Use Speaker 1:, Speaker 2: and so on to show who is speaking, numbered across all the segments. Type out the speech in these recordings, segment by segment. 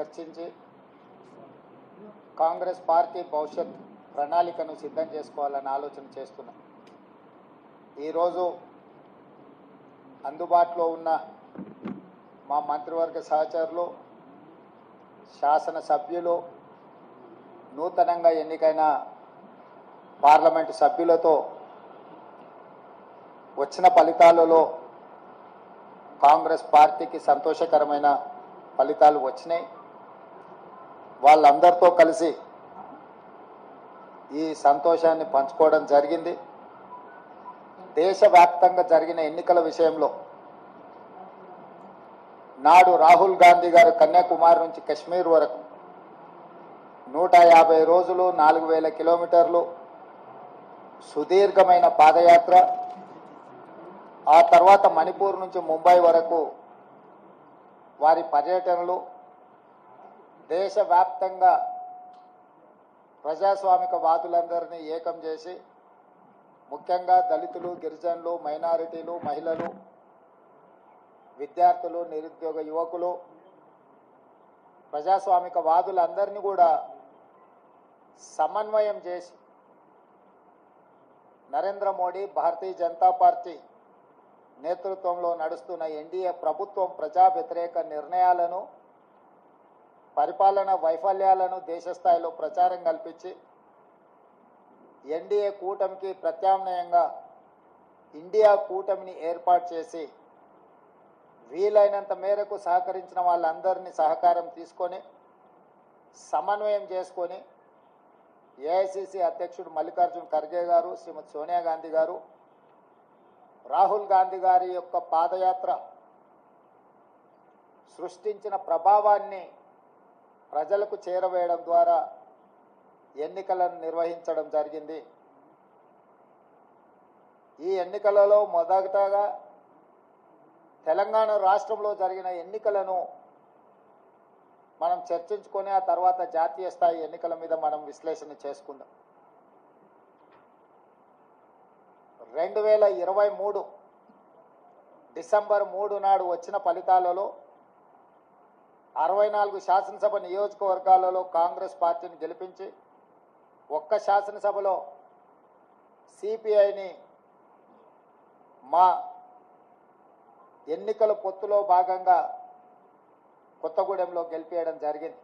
Speaker 1: చర్చించి కాంగ్రెస్ పార్టీ భవిష్యత్ ప్రణాళికను సిద్ధం చేసుకోవాలని ఆలోచన చేస్తున్నాం. ఈరోజు అందుబాటులో ఉన్న మా మంత్రివర్గ సహచరులు, శాసనసభ్యులు, నూతనంగా ఎన్నికైన పార్లమెంటు సభ్యులతో వచ్చిన ఫలితాలలో కాంగ్రెస్ పార్టీకి సంతోషకరమైన ఫలితాలు వచ్చినాయి. వాళ్ళందరితో కలిసి ఈ సంతోషాన్ని పంచుకోవడం జరిగింది. దేశవ్యాప్తంగా జరిగిన ఎన్నికల విషయంలో నాడు రాహుల్ గాంధీ గారు కన్యాకుమారి నుంచి కశ్మీర్ వరకు 150 రోజులు 4000 కిలోమీటర్లు సుదీర్ఘమైన పాదయాత్ర, ఆ తర్వాత మణిపూర్ నుంచి ముంబై వరకు వారి పర్యటనలు దేశవ్యాప్తంగా ప్రజాస్వామిక వాదులందరినీ ఏకం చేసి, ముఖ్యంగా దళితులు, గిరిజనులు, మైనారిటీలు, మహిళలు, విద్యార్థులు, నిరుద్యోగ యువకులు, ప్రజాస్వామిక వాదులందరినీ కూడా సమన్వయం చేసి నరేంద్ర మోడీ, భారతీయ జనతా పార్టీ నేతృత్వంలో నడుస్తున్న ఎన్డీఏ ప్రభుత్వం ప్రజా వ్యతిరేక నిర్ణయాలను, పరిపాలన వైఫల్యాలను దేశస్థాయిలో ప్రచారం కల్పించి ఎన్డీఏ కూటమికి ప్రత్యామ్నాయంగా ఇండియా కూటమిని ఏర్పాటు చేసి వీలైనంత మేరకు సహకరించిన వాళ్ళందరినీ సహకారం తీసుకొని సమన్వయం చేసుకొని ఏఐసిసి అధ్యక్షుడు మల్లికార్జున్ ఖర్గే గారు, శ్రీమతి సోనియా గాంధీ గారు, రాహుల్ గాంధీ గారి యొక్క పాదయాత్ర సృష్టించిన ప్రభావాన్ని ప్రజలకు చేరవేయడం ద్వారా ఎన్నికలను నిర్వహించడం జరిగింది. ఈ ఎన్నికలలో మొదటగా తెలంగాణ రాష్ట్రంలో జరిగిన ఎన్నికలను మనం చర్చించుకొని ఆ తర్వాత జాతీయ స్థాయి ఎన్నికల మీద మనం విశ్లేషణ చేసుకుందాం. 2023 డిసెంబర్ 3 నాడు వచ్చిన ఫలితాలలో 64 శాసనసభ నియోజకవర్గాలలో కాంగ్రెస్ పార్టీని గెలిపించి, ఒక్క శాసనసభలో సిపిఐని మా ఎన్నికల పొత్తులో భాగంగా కొత్తగూడెంలో గెలిపేయడం జరిగింది.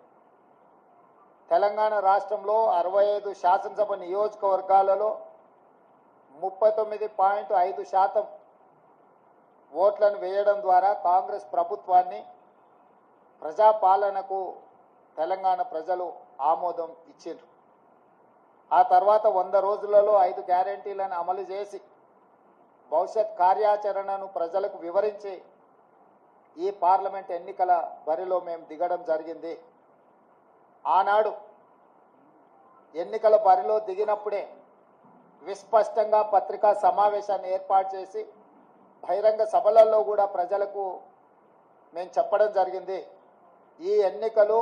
Speaker 1: తెలంగాణ రాష్ట్రంలో 65 శాసనసభ నియోజకవర్గాలలో 39.5% ఓట్లను వేయడం ద్వారా కాంగ్రెస్ ప్రభుత్వాన్ని, ప్రజాపాలనకు తెలంగాణ ప్రజలు ఆమోదం ఇచ్చిండ్రు. ఆ తర్వాత 100 రోజులలో 5 గ్యారెంటీలను అమలు చేసి భవిష్యత్ కార్యాచరణను ప్రజలకు వివరించి ఈ పార్లమెంట్ ఎన్నికల బరిలో మేము దిగడం జరిగింది. ఆనాడు ఎన్నికల బరిలో దిగినప్పుడే విస్పష్టంగా పత్రికా సమావేశాన్ని ఏర్పాటు చేసి బహిరంగ సభలలో కూడా ప్రజలకు మేము చెప్పడం జరిగింది, ఈ ఎన్నికలు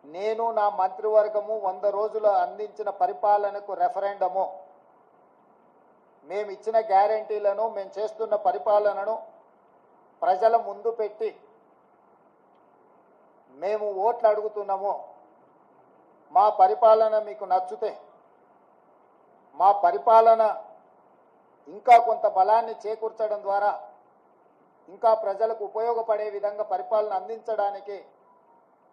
Speaker 1: నేను నా మంత్రివర్గము 100 రోజులు అందించిన పరిపాలనకు రెఫరెండము, మేము ఇచ్చిన గ్యారెంటీలను, మేము చేస్తున్న పరిపాలనను ప్రజల ముందు పెట్టి మేము ఓట్లు అడుగుతున్నాము. మా పరిపాలన మీకు నచ్చితే, మా పరిపాలన ఇంకా కొంత బలాన్ని చేకూర్చడం ద్వారా ఇంకా ప్రజలకు ఉపయోగపడే విధంగా పరిపాలన అందించడానికి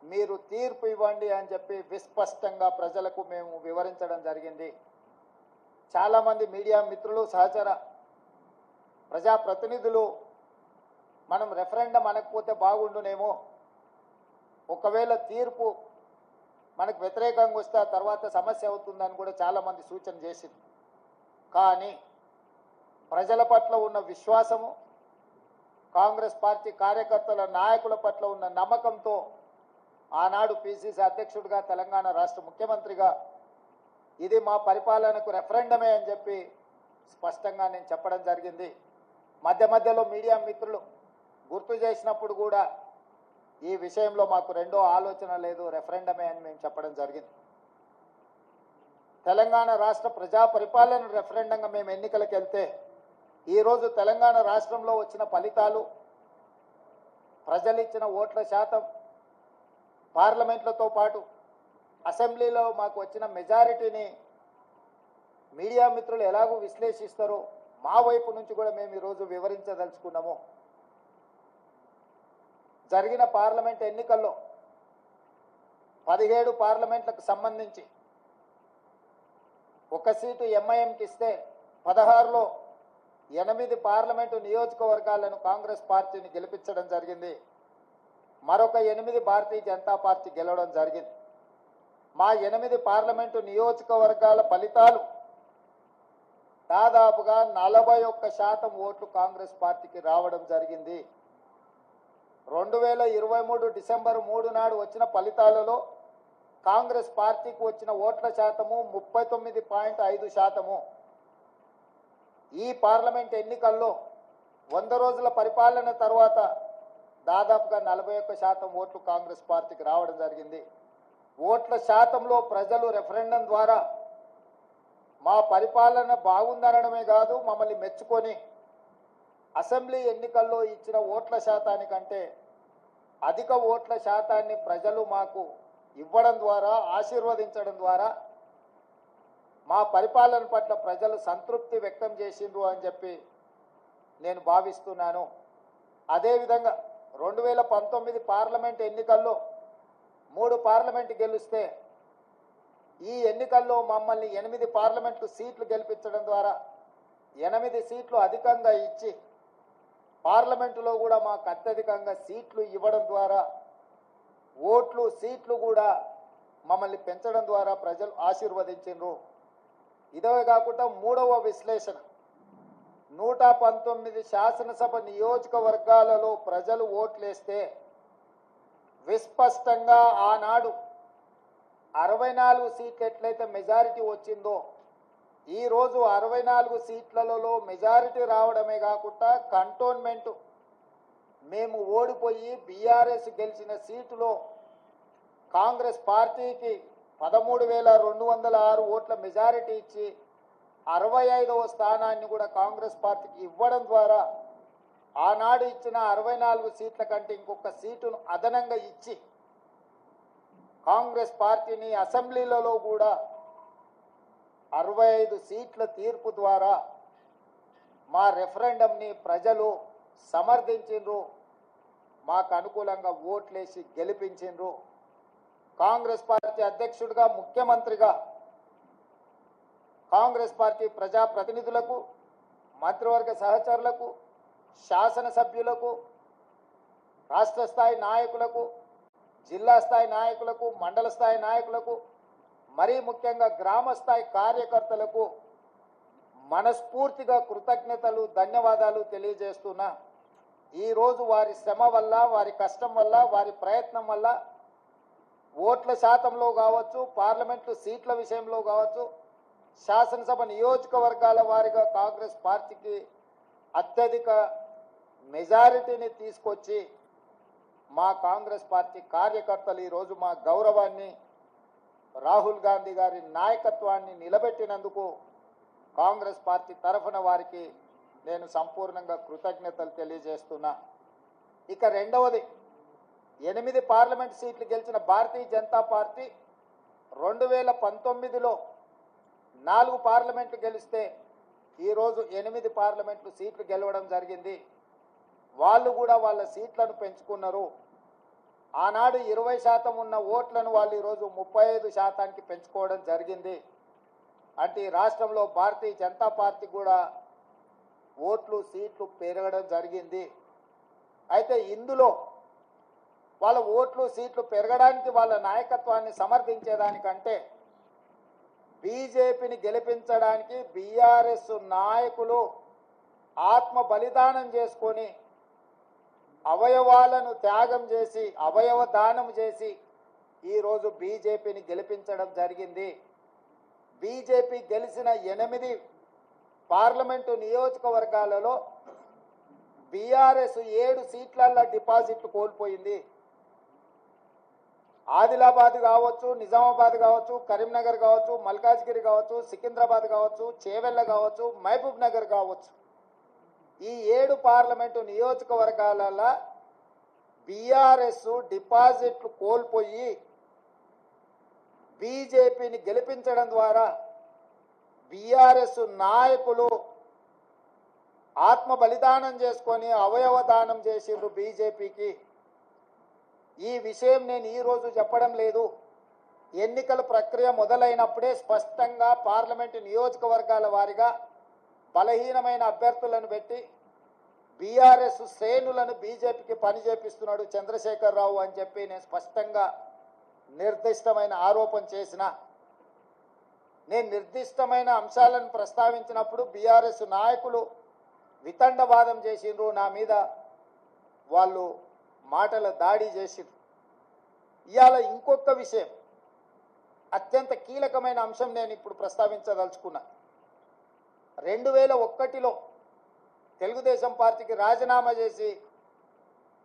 Speaker 1: మీరు తీర్పు ఇవ్వండి అని చెప్పి విస్పష్టంగా ప్రజలకు మేము వివరించడం జరిగింది. చాలామంది మీడియా మిత్రులు, సహచర ప్రజాప్రతినిధులు మనం రెఫరెండం అనకపోతే బాగుండునేమో, ఒకవేళ తీర్పు మనకు వ్యతిరేకంగా వస్తే ఆ తర్వాత సమస్య అవుతుందని కూడా చాలామంది సూచన చేసింది. కానీ ప్రజల పట్ల ఉన్న విశ్వాసము, కాంగ్రెస్ పార్టీ కార్యకర్తల, నాయకుల పట్ల ఉన్న నమ్మకంతో ఆనాడు పిసిసి అధ్యక్షుడిగా, తెలంగాణ రాష్ట్ర ముఖ్యమంత్రిగా ఇది మా పరిపాలనకు రెఫరెండమే అని చెప్పి స్పష్టంగా నేను చెప్పడం జరిగింది. మధ్య మధ్యలో మీడియా మిత్రులు గుర్తు చేసినప్పుడు కూడా ఈ విషయంలో మాకు రెండో ఆలోచన లేదు, రెఫరెండమే అని మేము చెప్పడం జరిగింది. తెలంగాణ రాష్ట్ర ప్రజా పరిపాలన రెఫరెండంగా మేము ఎన్నికలకు వెళ్తే ఈరోజు తెలంగాణ రాష్ట్రంలో వచ్చిన ఫలితాలు, ప్రజలు ఇచ్చిన ఓట్ల శాతం, పార్లమెంట్లతో పాటు అసెంబ్లీలో మాకు వచ్చిన మెజారిటీని మీడియా మిత్రులు ఎలాగూ విశ్లేషిస్తారో మా వైపు నుంచి కూడా మేము ఈరోజు వివరించదలుచుకున్నాము. జరిగిన పార్లమెంట్ ఎన్నికల్లో 17 పార్లమెంట్లకు సంబంధించి ఒక సీటు ఎంఐఎంకి ఇస్తే 16లో 8 పార్లమెంటు నియోజకవర్గాలను కాంగ్రెస్ పార్టీని గెలిపించడం జరిగింది. మరొక 8 భారతీయ జనతా పార్టీ గెలవడం జరిగింది. మా 8 పార్లమెంటు నియోజకవర్గాల ఫలితాలు దాదాపుగా 41% ఓట్లు కాంగ్రెస్ పార్టీకి రావడం జరిగింది. 2023 డిసెంబర్ 3 నాడు వచ్చిన ఫలితాలలో కాంగ్రెస్ పార్టీకి వచ్చిన ఓట్ల శాతము 39.5%. ఈ పార్లమెంట్ ఎన్నికల్లో 100 రోజుల పరిపాలన తర్వాత దాదాపుగా 41% ఓట్లు కాంగ్రెస్ పార్టీకి రావడం జరిగింది. ఓట్ల శాతంలో ప్రజలు రెఫరెండం ద్వారా మా పరిపాలన బాగుందనడమే కాదు, మమ్మల్ని మెచ్చుకొని అసెంబ్లీ ఎన్నికల్లో ఇచ్చిన ఓట్ల శాతానికంటే అధిక ఓట్ల శాతాన్ని ప్రజలు మాకు ఇవ్వడం ద్వారా, ఆశీర్వదించడం ద్వారా మా పరిపాలన పట్ల ప్రజలు సంతృప్తి వ్యక్తం చేసిండ్రు అని చెప్పి నేను భావిస్తున్నాను. అదేవిధంగా 2019 పార్లమెంట్ ఎన్నికల్లో 3 పార్లమెంట్ గెలిస్తే ఈ ఎన్నికల్లో మమ్మల్ని 8 పార్లమెంటు సీట్లు గెలిపించడం ద్వారా 8 సీట్లు అధికంగా ఇచ్చి పార్లమెంటులో కూడా మాకు అత్యధికంగా సీట్లు ఇవ్వడం ద్వారా ఓట్లు సీట్లు కూడా మమ్మల్ని పెంచడం ద్వారా ప్రజలు ఆశీర్వదించారు. ఇదే కాకుండా మూడవ విశ్లేషణ, 119 శాసనసభ నియోజకవర్గాలలో ప్రజలు ఓట్లేస్తే విస్పష్టంగా ఆనాడు 64 సీట్లు ఎట్లయితే మెజారిటీ వచ్చిందో ఈరోజు 64 సీట్లలో మెజారిటీ రావడమే కాకుండా కంటోన్మెంట్ మేము ఓడిపోయి బీఆర్ఎస్ గెలిచిన సీటులో కాంగ్రెస్ పార్టీకి 13,206 ఓట్ల మెజారిటీ ఇచ్చి 65వ స్థానాన్ని కూడా కాంగ్రెస్ పార్టీకి ఇవ్వడం ద్వారా ఆనాడు ఇచ్చిన 64 సీట్ల కంటే ఇంకొక సీటును అదనంగా ఇచ్చి కాంగ్రెస్ పార్టీని అసెంబ్లీలలో కూడా 65 సీట్ల తీర్పు ద్వారా మా రెఫరెండంని ప్రజలు సమర్థించిండ్రు, మాకు అనుకూలంగా ఓట్లేసి గెలిపించిండ్రు. కాంగ్రెస్ పార్టీ అధ్యక్షుడిగా, ముఖ్యమంత్రిగా కాంగ్రెస్ పార్టీ ప్రజాప్రతినిధులకు, మంత్రివర్గ సహచరులకు, శాసనసభ్యులకు, రాష్ట్ర స్థాయి నాయకులకు, జిల్లా స్థాయి నాయకులకు, మండల స్థాయి నాయకులకు, మరీ ముఖ్యంగా గ్రామ స్థాయి కార్యకర్తలకు మనస్ఫూర్తిగా కృతజ్ఞతలు, ధన్యవాదాలు తెలియజేస్తున్నా. ఈరోజు వారి శ్రమ వల్ల, వారి కష్టం వల్ల, వారి ప్రయత్నం వల్ల ఓట్ల శాతంలో కావచ్చు, పార్లమెంటు సీట్ల విషయంలో కావచ్చు, శాసనసభ నియోజకవర్గాల వారిగా కాంగ్రెస్ పార్టీకి అత్యధిక మెజారిటీని తీసుకొచ్చి మా కాంగ్రెస్ పార్టీ కార్యకర్తలు ఈరోజు మా గౌరవాన్ని, రాహుల్ గాంధీ గారి నాయకత్వాన్ని నిలబెట్టినందుకు కాంగ్రెస్ పార్టీ తరఫున వారికి నేను సంపూర్ణంగా కృతజ్ఞతలు తెలియజేస్తున్నా. ఇక రెండవది, 8 పార్లమెంట్ సీట్లు గెలిచిన భారతీయ జనతా పార్టీ 2019లో 4 పార్లమెంట్లు గెలిస్తే ఈరోజు 8 పార్లమెంట్లు సీట్లు గెలవడం జరిగింది. వాళ్ళు కూడా వాళ్ళ సీట్లను పెంచుకున్నారు. ఆనాడు 20% ఉన్న ఓట్లను వాళ్ళు ఈరోజు 35%కి పెంచుకోవడం జరిగింది. అంటే ఈ రాష్ట్రంలో భారతీయ జనతా పార్టీ కూడా ఓట్లు, సీట్లు పెరగడం జరిగింది. అయితే ఇందులో వాళ్ళ ఓట్లు, సీట్లు పెరగడానికి వాళ్ళ నాయకత్వాన్ని సమర్థించేదానికంటే బీజేపీని గెలిపించడానికి బీఆర్ఎస్ నాయకులు ఆత్మ బలిదానం చేసుకొని అవయవాలను త్యాగం చేసి, అవయవ దానం చేసి ఈరోజు బీజేపీని గెలిపించడం జరిగింది. బీజేపీ గెలిచిన 8 పార్లమెంటు నియోజకవర్గాలలో బీఆర్ఎస్ 7 సీట్లల్లో డిపాజిట్లు కోల్పోయింది. ఆదిలాబాద్ కావచ్చు, నిజామాబాద్ కావచ్చు, కరీంనగర్ కావచ్చు, మల్కాజ్గిరి కావచ్చు, సికింద్రాబాద్ కావచ్చు, చేవెళ్ళ కావచ్చు, మహబూబ్ నగర్ కావచ్చు, ఈ 7 పార్లమెంటు నియోజకవర్గాలలో బీఆర్ఎస్ డిపాజిట్లు కోల్పోయి బీజేపీని గెలిపించడం ద్వారా బీఆర్ఎస్ నాయకులు ఆత్మ బలిదానం చేసుకొని అవయవ దానం చేసిండ్రు బీజేపీకి. ఈ విషయం నేను ఈరోజు చెప్పడం లేదు. ఎన్నికల ప్రక్రియ మొదలైనప్పుడే స్పష్టంగా పార్లమెంటు నియోజకవర్గాల వారీగా బలహీనమైన అభ్యర్థులను పెట్టి బీఆర్ఎస్ శ్రేణులను బీజేపీకి పనిచేపిస్తున్నాడు చంద్రశేఖరరావు అని చెప్పి నేను స్పష్టంగా నిర్దిష్టమైన ఆరోపణ చేసిన. నేను నిర్దిష్టమైన అంశాలను ప్రస్తావించినప్పుడు బీఆర్ఎస్ నాయకులు వితండవాదం చేసిండ్రు, నా మీద వాళ్ళు మాటల దాడి చేసిండ్రు. ఇవాళ ఇంకొక విషయం, అత్యంత కీలకమైన అంశం నేను ఇప్పుడు ప్రస్తావించదలుచుకున్నా. 2001లో తెలుగుదేశం పార్టీకి రాజీనామా చేసి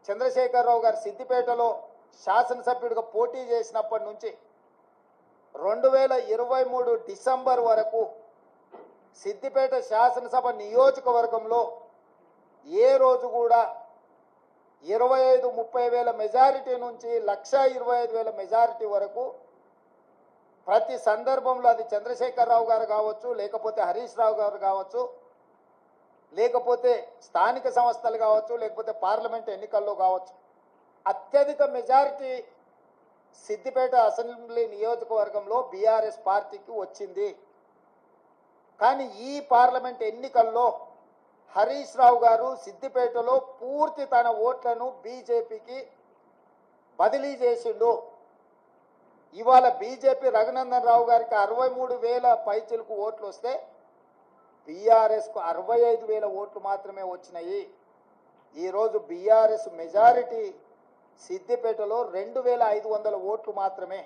Speaker 1: చంద్రశేఖరరావు గారు సిద్దిపేటలో శాసనసభ్యుడిగా పోటీ చేసినప్పటి నుంచి 2023 డిసెంబర్ వరకు సిద్దిపేట శాసనసభ నియోజకవర్గంలో ఏ రోజు కూడా 25-30 వేల మెజారిటీ నుంచి 1,25,000 మెజారిటీ వరకు ప్రతి సందర్భంలో అది చంద్రశేఖరరావు గారు కావచ్చు, లేకపోతే హరీష్ రావు గారు కావచ్చు, లేకపోతే స్థానిక సంస్థలు కావచ్చు, లేకపోతే పార్లమెంట్ ఎన్నికల్లో కావచ్చు, అత్యధిక మెజారిటీ సిద్దిపేట అసెంబ్లీ నియోజకవర్గంలో బీఆర్ఎస్ పార్టీకి వచ్చింది. కానీ ఈ పార్లమెంట్ ఎన్నికల్లో హరీష్ రావు గారు సిద్దిపేటలో పూర్తి తన ఓట్లను బీజేపీకి బదిలీ చేసిండు. ఇవాళ బీజేపీ రఘునందన్ రావు గారికి 63,000 పైచిలకు ఓట్లు వస్తే బీఆర్ఎస్కు 65,000 ఓట్లు మాత్రమే వచ్చినాయి. ఈరోజు బీఆర్ఎస్ మెజారిటీ సిద్దిపేటలో 2,500 ఓట్లు మాత్రమే.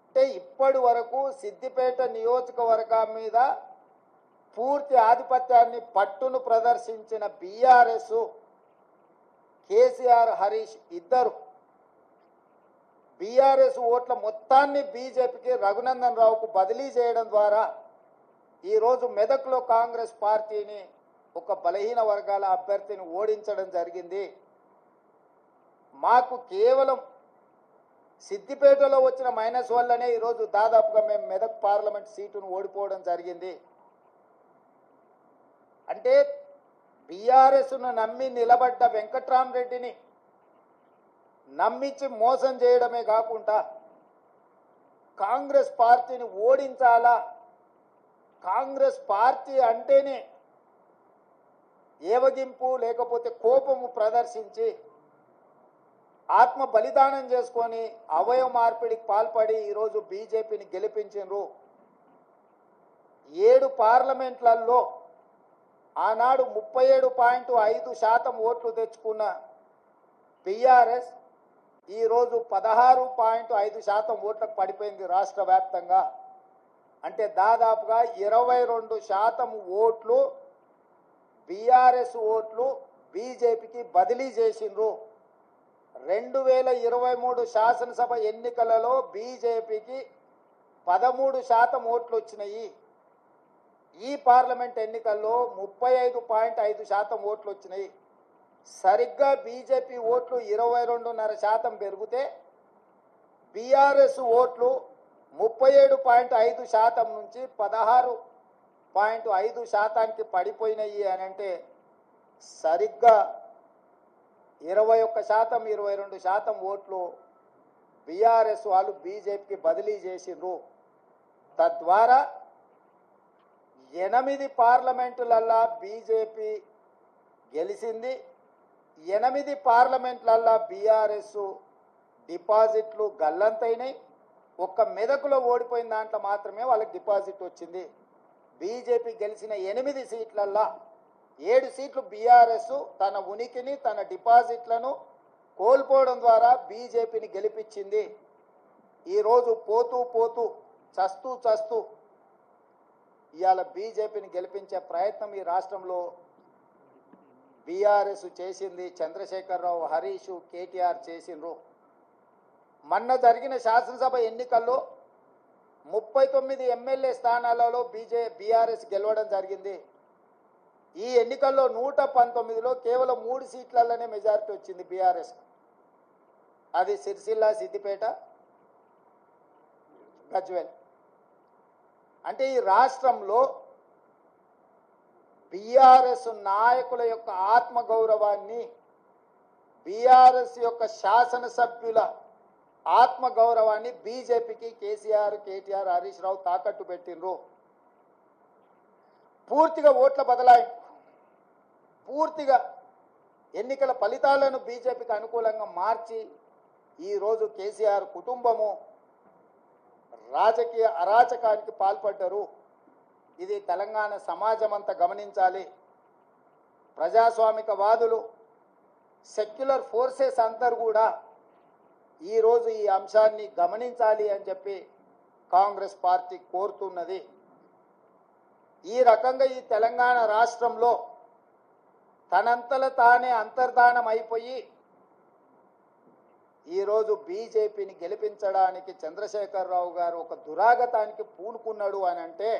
Speaker 1: అంటే ఇప్పటి వరకు సిద్దిపేట నియోజకవర్గం మీద పూర్తి ఆధిపత్యాన్ని పట్టును ప్రదర్శించిన బీఆర్ఎస్, కేసీఆర్ హరీష్ ఇద్దరు బీఆర్ఎస్ ఓట్ల మొత్తాన్ని బీజేపీకి రఘునందన్ రావుకు బదిలీ చేయడం ద్వారా ఈరోజు మెదక్లో కాంగ్రెస్ పార్టీని ఒక బలహీన వర్గాల అభ్యర్థిని ఓడించడం జరిగింది. మాకు కేవలం సిద్దిపేటలో వచ్చిన మైనస్ వల్లనే ఈరోజు దాదాపుగా మేము మెదక్ పార్లమెంట్ సీటును ఓడిపోవడం జరిగింది. అంటే బీఆర్ఎస్ను నమ్మి నిలబడ్డ వెంకట్రామరెడ్డిని నమ్మించి మోసం చేయడమే కాకుండా కాంగ్రెస్ పార్టీని ఓడించాలా, కాంగ్రెస్ పార్టీ అంటేనే ఏవగింపు లేకపోతే కోపము ప్రదర్శించి ఆత్మ బలిదానం చేసుకొని అవయవ మార్పిడికి పాల్పడి ఈరోజు బీజేపీని గెలిపించారు. 7 పార్లమెంట్లలో ఆనాడు 37.5% ఓట్లు తెచ్చుకున్న బీఆర్ఎస్ ఈరోజు 16.5% ఓట్లకు పడిపోయింది రాష్ట్ర వ్యాప్తంగా. అంటే దాదాపుగా 22% ఓట్లు బీఆర్ఎస్ ఓట్లు బీజేపీకి బదిలీ చేసిండ్రు. 2023 శాసనసభ ఎన్నికలలో బీజేపీకి 13% ఓట్లు వచ్చినాయి. ఈ పార్లమెంట్ ఎన్నికల్లో 35.5% ఓట్లు వచ్చినాయి. సరిగ్గా బీజేపీ ఓట్లు 22.5% పెరిగితే బీఆర్ఎస్ ఓట్లు 37.5% నుంచి 16.5%కి పడిపోయినాయి అని అంటే సరిగ్గా 21%, 22% ఓట్లు బీఆర్ఎస్ వాళ్ళు బీజేపీకి బదిలీ చేసిండ్రు. తద్వారా 8 పార్లమెంటులల్లా బీజేపీ గెలిచింది. 8 పార్లమెంట్లల్లా బీఆర్ఎస్ డిపాజిట్లు గల్లంతైనాయి. ఒక్క మెదకులో ఓడిపోయిన దాంట్లో మాత్రమే వాళ్ళకి డిపాజిట్ వచ్చింది. బీజేపీ గెలిచిన 8 సీట్లల్లా 7 సీట్లు బీఆర్ఎస్ తన ఉనికిని, తన డిపాజిట్లను కోల్పోవడం ద్వారా బీజేపీని గెలిపించింది. ఈరోజు పోతూ పోతూ చస్తూ చస్తూ ఇవాళ బీజేపీని గెలిపించే ప్రయత్నం ఈ రాష్ట్రంలో బీఆర్ఎస్ చేసింది. చంద్రశేఖరరావు, హరీష్, కేటీఆర్ చేసిండ్రు. మొన్న జరిగిన శాసనసభ ఎన్నికల్లో 39 ఎమ్మెల్యే స్థానాలలో బీఆర్ఎస్ గెలవడం జరిగింది. ఈ ఎన్నికల్లో 119లో కేవలం 3 సీట్లలోనే మెజారిటీ వచ్చింది బీఆర్ఎస్. అది సిరిసిల్ల, సిద్దిపేట, గజ్వేల్. అంటే ఈ రాష్ట్రంలో బీఆర్ఎస్ నాయకుల యొక్క ఆత్మగౌరవాన్ని, బీఆర్ఎస్ యొక్క శాసనసభ్యుల ఆత్మగౌరవాన్ని బీజేపీకి కేసీఆర్, కేటీఆర్, హరీష్ రావు తాకట్టు పెట్టిండ్రు. పూర్తిగా ఓట్ల బదలాయింపు, పూర్తిగా ఎన్నికల ఫలితాలను బీజేపీకి అనుకూలంగా మార్చి ఈరోజు కేసీఆర్ కుటుంబము రాజకీయ అరాచకానికి పాల్పడ్డారు. ఇది తెలంగాణ సమాజం అంతా గమనించాలి. ప్రజాస్వామికవాదులు, సెక్యులర్ ఫోర్సెస్ అందరూ కూడా ఈరోజు ఈ అంశాన్ని గమనించాలి అని చెప్పి కాంగ్రెస్ పార్టీ కోరుతున్నది. ఈ రకంగా ఈ తెలంగాణ రాష్ట్రంలో తనంతల తానే అంతర్ధానం అయిపోయి ఈరోజు బీజేపీని గెలిపించడానికి చంద్రశేఖరరావు గారు ఒక దురాగతానికి పూనుకున్నాడు అని అంటే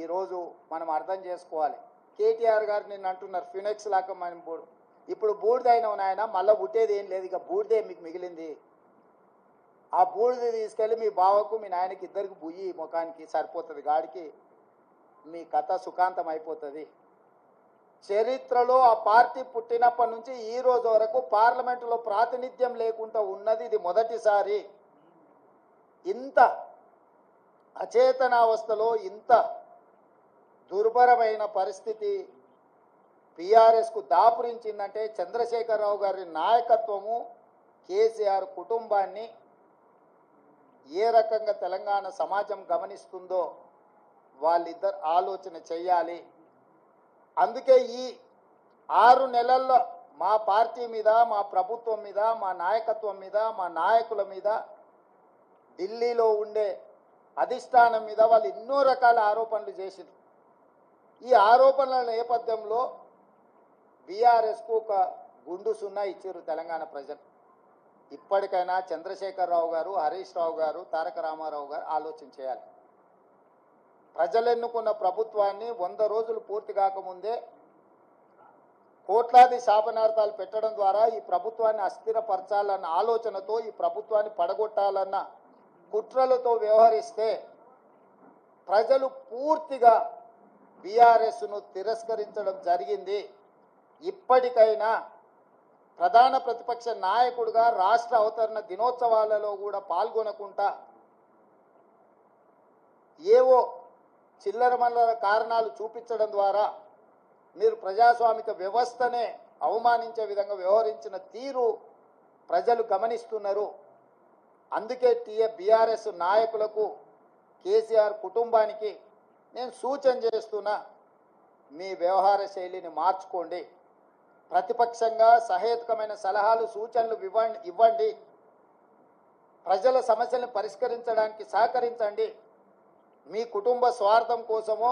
Speaker 1: ఈరోజు మనం అర్థం చేసుకోవాలి. కేటీఆర్ గారు నిన్న అంటున్నారు ఫినిక్స్ లాగా మనం ఇప్పుడు బూడిదైన నాయన మళ్ళీ పుట్టేది ఏం లేదు, ఇక బూడిదే మీకు మిగిలింది. ఆ బూడిద తీసుకెళ్ళి మీ బావకు మీ నాయనకి ఇద్దరికి బుయ్యి ముఖానికి సరిపోతుంది, గాడికి మీ కథ సుఖాంతం అయిపోతుంది. చరిత్రలో ఆ పార్టీ పుట్టినప్పటి నుంచి ఈ రోజు వరకు పార్లమెంటులో ప్రాతినిధ్యం లేకుండా ఉన్నది ఇది మొదటిసారి. ఇంత అచేతనావస్థలో ఇంత దుర్భరమైన పరిస్థితి బీఆర్ఎస్కు దాపురించిందంటే చంద్రశేఖరరావు గారి నాయకత్వము, కేసీఆర్ కుటుంబాన్ని ఏ రకంగా తెలంగాణ సమాజం గమనిస్తుందో వాళ్ళిద్దరు ఆలోచన చెయ్యాలి. అందుకే ఈ 6 నెలల్లో మా పార్టీ మీద, మా ప్రభుత్వం మీద, మా నాయకత్వం మీద, మా నాయకుల మీద, ఢిల్లీలో ఉండే అధిష్టానం మీద వాళ్ళు ఎన్నో రకాల ఆరోపణలు చేసిండ్రు. ఈ ఆరోపణల నేపథ్యంలో బీఆర్ఎస్కు ఒక గుండు సున్నా ఇచ్చారు తెలంగాణ ప్రజలు. ఇప్పటికైనా చంద్రశేఖరరావు గారు, హరీష్ రావు గారు, తారక రామారావు గారు ఆలోచన చేయాలి. ప్రజలు ఎన్నుకున్న ప్రభుత్వాన్ని 100 రోజులు పూర్తి కాకముందే కోట్లాది శాపనార్థాలు పెట్టడం ద్వారా ఈ ప్రభుత్వాన్ని అస్థిరపరచాలన్న ఆలోచనతో, ఈ ప్రభుత్వాన్ని పడగొట్టాలన్న కుట్రలతో వ్యవహరిస్తే ప్రజలు పూర్తిగా బీఆర్ఎస్ను తిరస్కరించడం జరిగింది. ఇప్పటికైనా ప్రధాన ప్రతిపక్ష నాయకుడిగా రాష్ట్ర అవతరణ దినోత్సవాలలో కూడా పాల్గొనకుండా ఏవో చిల్లర మల్లర కారణాలు చూపించడం ద్వారా మీరు ప్రజాస్వామిక వ్యవస్థనే అవమానించే విధంగా వ్యవహరించిన తీరు ప్రజలు గమనిస్తున్నారు. అందుకే బీఆర్ఎస్ నాయకులకు, కేసీఆర్ కుటుంబానికి నేను సూచన చేస్తున్నా, మీ వ్యవహార శైలిని మార్చుకోండి. ప్రతిపక్షంగా సహేతుకమైన సలహాలు, సూచనలు ఇవ్వండి. ప్రజల సమస్యలను పరిష్కరించడానికి సహకరించండి. మీ కుటుంబ స్వార్థం కోసమో,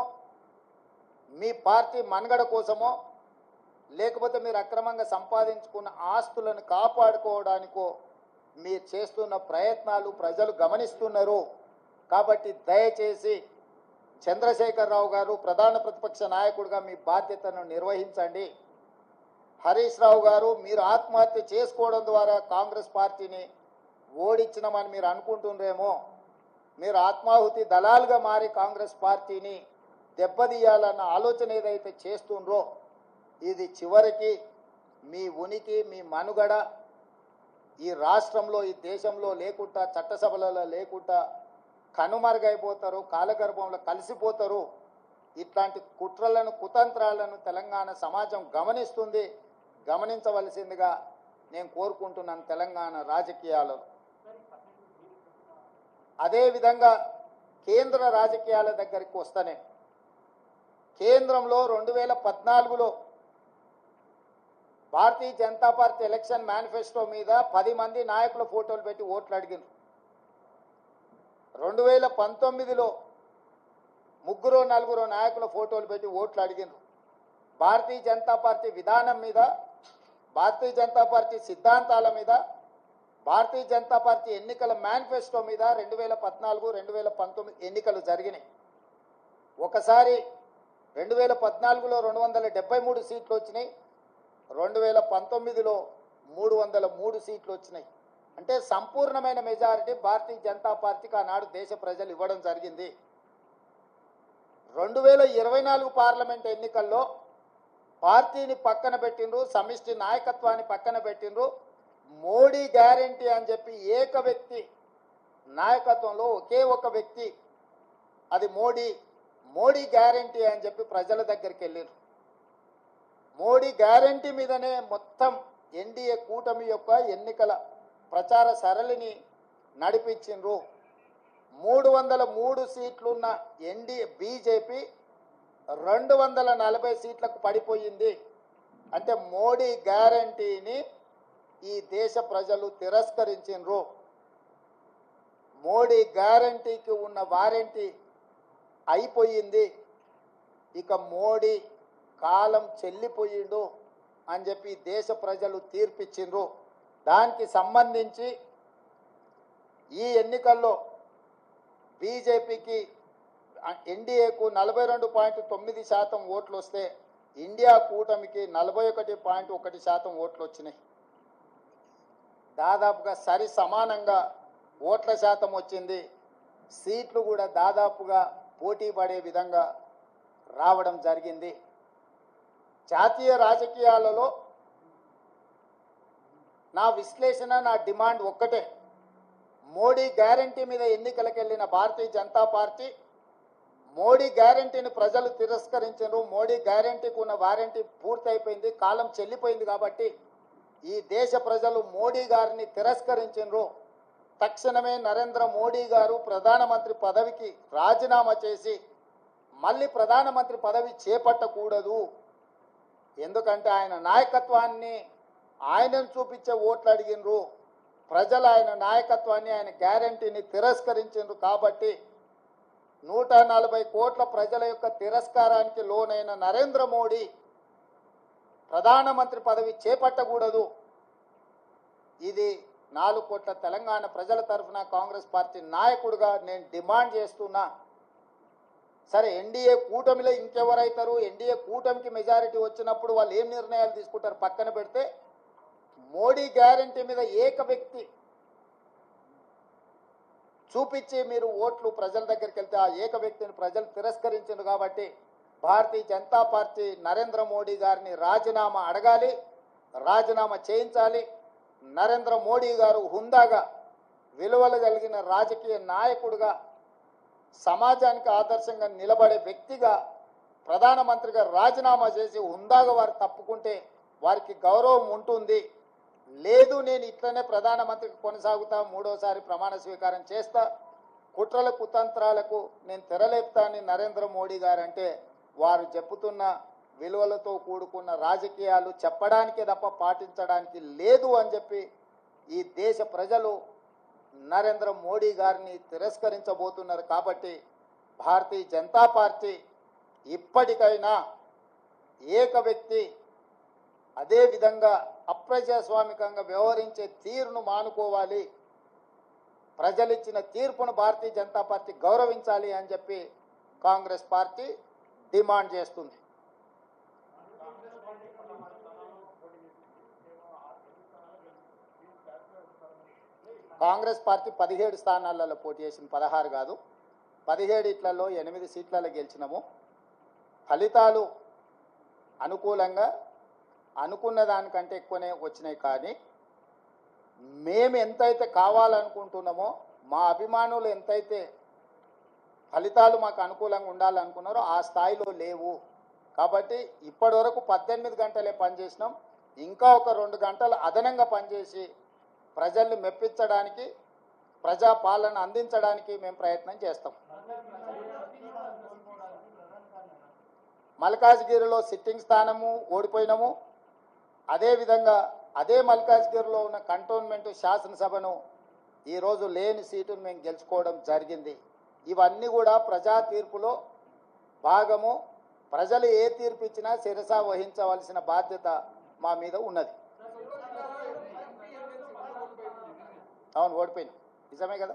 Speaker 1: మీ పార్టీ మనుగడ కోసమో, లేకపోతే మీరు అక్రమంగా సంపాదించుకున్న ఆస్తులను కాపాడుకోవడానికో మీరు చేస్తున్న ప్రయత్నాలు ప్రజలు గమనిస్తున్నారు. కాబట్టి దయచేసి చంద్రశేఖరరావు గారు ప్రధాన ప్రతిపక్ష నాయకుడిగా మీ బాధ్యతను నిర్వహించండి. హరీష్ రావు గారు, మీరు ఆత్మహత్య చేసుకోవడం ద్వారా కాంగ్రెస్ పార్టీని ఓడించినామని మీరు అనుకుంటుండ్రేమో. మీరు ఆత్మాహుతి దళాలుగా మారి కాంగ్రెస్ పార్టీని దెబ్బతీయాలన్న ఆలోచన ఏదైతే చేస్తుండ్రో ఇది చివరికి మీ ఉనికి, మీ మనుగడ ఈ రాష్ట్రంలో, ఈ దేశంలో లేకుండా, చట్టసభలలో లేకుండా కనుమరుగైపోతారు, కాలగర్భంలో కలిసిపోతారు. ఇట్లాంటి కుట్రలను, కుతంత్రాలను తెలంగాణ సమాజం గమనిస్తుంది. గమనించవలసిందిగా నేను కోరుకుంటున్నాను తెలంగాణ రాజకీయాలలో. అదేవిధంగా కేంద్ర రాజకీయాల దగ్గరికి వస్తేనే కేంద్రంలో 2014లో Bharatiya Janata party election manifesto మీద 10 మంది నాయకుల ఫోటోలు పెట్టి ఓట్లు అడిగారు. 2019లో 3-4 నాయకుల ఫోటోలు పెట్టి ఓట్లు అడిగారు. భారతీయ జనతా పార్టీ విధానం మీద, భారతీయ జనతా పార్టీ సిద్ధాంతాల మీద, భారతీయ జనతా పార్టీ ఎన్నికల మేనిఫెస్టో మీద 2014, 2019 ఎన్నికలు జరిగినాయి. ఒకసారి 2014లో 273 సీట్లు వచ్చినాయి, 2019లో 303 సీట్లు వచ్చినాయి. అంటే సంపూర్ణమైన మెజారిటీ భారతీయ జనతా పార్టీకి ఆనాడు దేశ ప్రజలు ఇవ్వడం జరిగింది. 2024 పార్లమెంట్ ఎన్నికల్లో పార్టీని పక్కన పెట్టిండ్రు, సమిష్టి నాయకత్వాన్ని పక్కన పెట్టిండ్రు. మోడీ గ్యారంటీ అని చెప్పి ఏక వ్యక్తి నాయకత్వంలో ఒకే ఒక వ్యక్తి, అది మోడీ గ్యారంటీ అని చెప్పి ప్రజల దగ్గరికి వెళ్ళారు. మోడీ గ్యారంటీ మీదనే మొత్తం ఎన్డీఏ కూటమి యొక్క ఎన్నికల ప్రచార సరళిని నడిపించిండ్రు. 303 సీట్లున్న బీజేపీ 240 సీట్లకు పడిపోయింది. అంటే మోడీ గ్యారంటీని ఈ దేశ ప్రజలు తిరస్కరించిండ్రు. మోడీ గ్యారంటీకి ఉన్న వారంటీ అయిపోయింది. ఇక మోడీ కాలం చెల్లిపోయిండు అని చెప్పి దేశ ప్రజలు తీర్పిచ్చిండ్రు. దానికి సంబంధించి ఈ ఎన్నికల్లో బీజేపీకి ఎన్డీఏకు 42.9% ఓట్లు వస్తే ఇండియా కూటమికి 41.1% ఓట్లు వచ్చినాయి. దాదాపుగా సరి సమానంగా ఓట్ల శాతం వచ్చింది. సీట్లు కూడా దాదాపుగా పోటీ పడే విధంగా రావడం జరిగింది. జాతీయ రాజకీయాలలో నా విశ్లేషణ, నా డిమాండ్ ఒక్కటే. మోడీ గ్యారంటీ మీద ఎన్నికలకు వెళ్ళిన భారతీయ జనతా పార్టీ మోడీ గ్యారంటీని ప్రజలు తిరస్కరించారు. మోడీ గ్యారంటీకి ఉన్న వారంటీ పూర్తయిపోయింది, కాలం చెల్లిపోయింది. కాబట్టి ఈ దేశ ప్రజలు మోడీ గారిని తిరస్కరించారు. తక్షణమే నరేంద్ర మోడీ గారు ప్రధానమంత్రి పదవికి రాజీనామా చేసి మళ్ళీ ప్రధానమంత్రి పదవి చేపట్టకూడదు. ఎందుకంటే ఆయన నాయకత్వాన్ని ఆయనను చూపించే ఓట్లు అడిగినరు. ప్రజలు ఆయన నాయకత్వాన్ని, ఆయన గ్యారంటీని తిరస్కరించారు. కాబట్టి 140 కోట్ల ప్రజల యొక్క తిరస్కారానికి లోనైన నరేంద్ర మోడీ ప్రధానమంత్రి పదవి చేపట్టకూడదు. ఇది 4 కోట్ల తెలంగాణ ప్రజల తరఫున కాంగ్రెస్ పార్టీ నాయకుడిగా నేను డిమాండ్ చేస్తున్నా. సరే, ఎన్డీఏ కూటమిలో ఇంకెవరైతారు? ఎన్డీఏ కూటమికి మెజారిటీ వచ్చినప్పుడు వాళ్ళు ఏం నిర్ణయాలు తీసుకుంటారు పక్కన పెడితే, మోడీ గ్యారంటీ మీద ఏక వ్యక్తి చూపించి మీరు ఓట్లు ప్రజల దగ్గరికి వెళ్తే ఆ ఏక వ్యక్తిని ప్రజలు తిరస్కరించారు. కాబట్టి భారతీయ జనతా పార్టీ నరేంద్ర మోడీ గారిని రాజీనామా అడగాలి, రాజీనామా చేయించాలి. నరేంద్ర మోడీ గారు హుందాగా, విలువలు కలిగిన రాజకీయ నాయకుడిగా, సమాజానికి ఆదర్శంగా నిలబడే వ్యక్తిగా ప్రధానమంత్రిగా రాజీనామా చేసి హుందాగా వారు తప్పుకుంటే వారికి గౌరవం ఉంటుంది. లేదు, నేను ఇట్లనే ప్రధానమంత్రికి కొనసాగుతా, 3వసారి ప్రమాణ స్వీకారం చేస్తా, కుట్రల కుతంత్రాలకు నేను తెరలేపుతా అని నరేంద్ర మోడీ గారు అంటే, వారు చెప్పుతున్న విలువలతో కూడుకున్న రాజకీయాలు చెప్పడానికే తప్ప పాటించడానికి లేదు అని చెప్పి ఈ దేశ ప్రజలు నరేంద్ర మోడీ గారిని తిరస్కరించబోతున్నారు. కాబట్టి భారతీయ జనతా పార్టీ ఇప్పటికైనా ఏక వ్యక్తి అదే విధంగా అప్రజాస్వామికంగా వ్యవహరించే తీరును మానుకోవాలి. ప్రజలిచ్చిన తీర్పును భారతీయ జనతా పార్టీ గౌరవించాలి అని చెప్పి కాంగ్రెస్ పార్టీ డిమాండ్ చేస్తుంది. కాంగ్రెస్ పార్టీ 17 స్థానాలలో పోటీ చేసింది, 16 కాదు. 17 ఇట్లలో 8 సీట్లలో గెలిచినాము. ఫలితాలు అనుకూలంగా అనుకున్న దానికంటే ఎక్కువనే వచ్చినాయి. కానీ మేము ఎంతైతే కావాలనుకుంటున్నామో, మా అభిమానులు ఎంతైతే ఫలితాలు మాకు అనుకూలంగా ఉండాలనుకున్నారో ఆ స్థాయిలో లేవు. కాబట్టి ఇప్పటి వరకు 18 గంటలే పనిచేసినాం. ఇంకా ఒక 2 గంటలు అదనంగా పనిచేసి ప్రజల్ని మెప్పించడానికి, ప్రజా పాలన అందించడానికి మేము ప్రయత్నం చేస్తాం. మల్కాజ్గిరిలో సిట్టింగ్ స్థానము ఓడిపోయినాము. అదేవిధంగా అదే మల్కాజ్గిరిలో ఉన్న కంటోన్మెంట్ శాసనసభను ఈరోజు లేని సీటును మేము గెలుచుకోవడం జరిగింది. ఇవన్నీ కూడా ప్రజా తీర్పులో భాగము. ప్రజలు ఏ తీర్పు ఇచ్చినా శిరస వహించవలసిన బాధ్యత మా మీద ఉన్నది. అవును, ఓడిపోయింది. నిజమే కదా,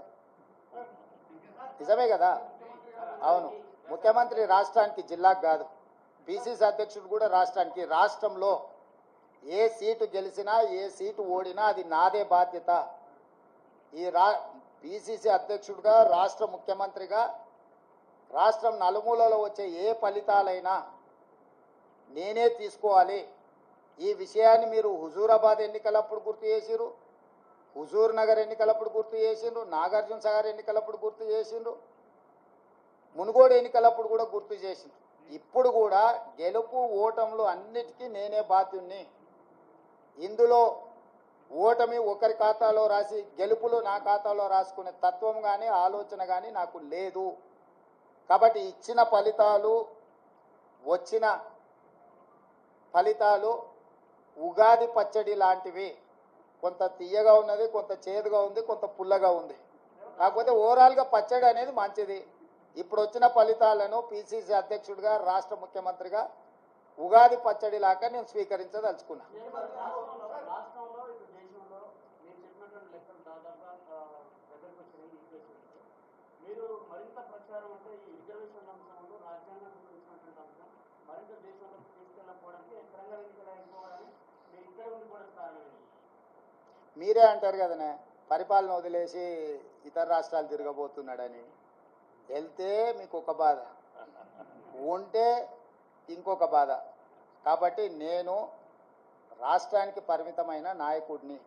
Speaker 1: నిజమే కదా. అవును, ముఖ్యమంత్రి రాష్ట్రానికి, జిల్లాకు కాదు. పిసిసి అధ్యక్షుడు కూడా రాష్ట్రంలో ఏ సీటు గెలిచినా ఏ సీటు ఓడినా అది నాదే బాధ్యత. ఈ పిసిసి అధ్యక్షుడిగా రాష్ట్ర ముఖ్యమంత్రిగా రాష్ట్రం నలుమూలలో వచ్చే ఏ ఫలితాలైనా నేనే తీసుకోవాలి. ఈ విషయాన్ని మీరు హుజూరాబాద్ ఎన్నికలప్పుడు గుర్తు చేసిరు, హుజూర్ నగర్ ఎన్నికలప్పుడు గుర్తు చేసిండ్రు, నాగార్జున సాగర్ ఎన్నికలప్పుడు గుర్తు చేసిండ్రు, మునుగోడు ఎన్నికలప్పుడు కూడా గుర్తు చేసిండ్రు. ఇప్పుడు కూడా గెలుపు ఓటములు అన్నిటికీ నేనే బాధ్యుణ్ణి. ఇందులో ఓటమి ఒకరి ఖాతాలో రాసి గెలుపులు నా ఖాతాలో రాసుకునే తత్వం కానీ ఆలోచన కానీ నాకు లేదు. కాబట్టి ఇచ్చిన ఫలితాలు వచ్చిన ఫలితాలు ఉగాది పచ్చడి లాంటివి. కొంత తీయగా ఉన్నది, కొంత చేదుగా ఉంది, కొంత పుల్లగా ఉంది. కాకపోతే ఓవరాల్గా పచ్చడి అనేది మంచిది. ఇప్పుడు వచ్చిన ఫలితాలను పిసిసి అధ్యక్షుడిగా రాష్ట్ర ముఖ్యమంత్రిగా ఉగాది పచ్చడి లాగా నేను స్వీకరించదలుచుకున్నా.
Speaker 2: మీరు మరింత ప్రచారం అంటే ఈ రిజర్వేషన్ అంశంలో రాజ్యాంగం గురించినటువంటి అంశం మరింత దేశంలోకి తీసుకెళ్ళకపోవడానికి తెలంగాణ ఎన్నికలు అయిపోవాలని మీరు ఇక్కడ ఉండి కూడా కారణం.
Speaker 1: మీరే అంటారు కదనే పరిపాలన వదిలేసి ఇతర రాష్ట్రాలు తిరగబోతున్నాడని. వెళ్తే మీకు ఒక బాధ, ఉంటే ఇంకొక బాధ. కాబట్టి నేను రాష్ట్రానికి పరిమితమైన నాయకుడిని.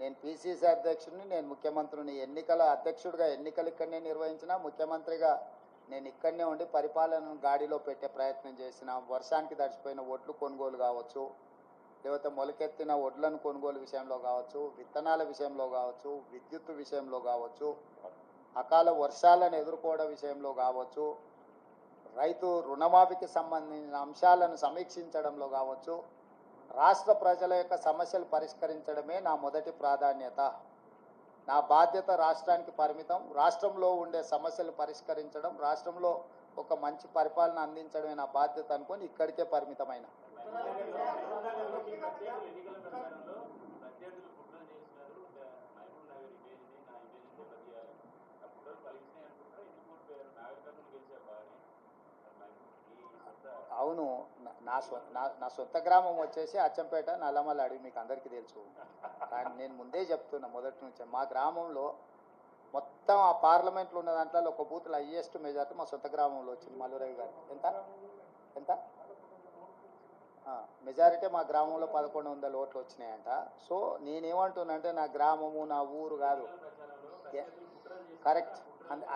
Speaker 1: నేను పిసిసి అధ్యక్షుడిని, నేను ముఖ్యమంత్రిని. ఎన్నికల అధ్యక్షుడిగా ఎన్నికలు ఇక్కడనే నిర్వహించిన, ముఖ్యమంత్రిగా నేను ఇక్కడనే ఉండి పరిపాలనను గాడిలో పెట్టే ప్రయత్నం చేసిన. వర్షానికి తడిచిపోయిన ఒడ్లు కొనుగోలు కావచ్చు, లేకపోతే మొలకెత్తిన ఒడ్లను కొనుగోలు విషయంలో కావచ్చు, విత్తనాల విషయంలో కావచ్చు, విద్యుత్ విషయంలో కావచ్చు, అకాల వర్షాలను ఎదుర్కోవడం విషయంలో కావచ్చు, రైతు రుణమాఫీకి సంబంధించిన అంశాలను సమీక్షించడంలో కావచ్చు, రాష్ట్ర ప్రజల యొక్క సమస్యలు పరిష్కరించడమే నా మొదటి ప్రాధాన్యత. నా బాధ్యత రాష్ట్రానికి పరిమితం. రాష్ట్రంలో ఉండే సమస్యలు పరిష్కరించడం, రాష్ట్రంలో ఒక మంచి పరిపాలన అందించడమే నా బాధ్యత అనుకొని ఇక్కడికే పరిమితమైన. అవును, నా సొంత గ్రామం వచ్చేసి అచ్చంపేట, నల్లమల్ల అడవి, మీకు అందరికీ తెలుసు. కానీ నేను ముందే చెప్తున్నా మొదటి నుంచే, మా గ్రామంలో మొత్తం ఆ పార్లమెంట్లో ఉన్న దాంట్లో ఒక బూత్లో హైయెస్ట్ మెజార్టీ మా సొంత గ్రామంలో వచ్చింది. మల్లురవి గారు ఎంత మెజారిటీ మా గ్రామంలో 1100 ఓట్లు వచ్చినాయంట. సో నేనేమంటున్నానంటే నా గ్రామము నా ఊరు కాదు, కరెక్ట్.